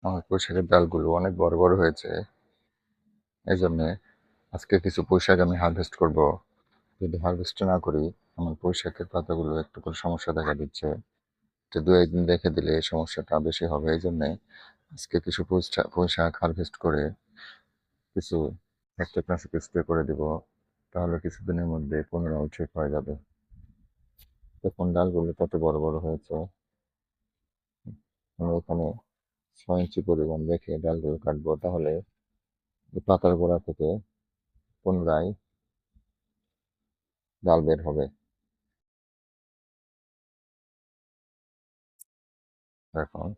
আমার পুঁইশাকের ডালগুলো অনেক বড় বড় হয়েছে। এই জন্যে আজকে কিছু পুঁইশাক আমি হারভেস্ট করব। যদি হারভেস্ট না করি আমার পুঁইশাকের পাতাগুলো একটু করে সমস্যা দেখা দিচ্ছে। তো দু একদিন রেখে দিলে এই সমস্যাটা বেশি হবে। এই জন্যে আজকে কিছু পুঁইশাক হারভেস্ট করে কিছু ছত্রাকনাশক স্প্রে করে দিব। তাহলে কিছুদিনের মধ্যে পুনরায় ঠিক হয়ে যাবে। দেখুন ডালগুলো কত বড় বড় হয়েছে। আমি এখানে 6 ইঞ্চি পরিমাণ রেখে ডালগুলো কাটবো, তাহলে এই পাতার গোড়া থেকে পুনরায় ডাল বের হবে। এখন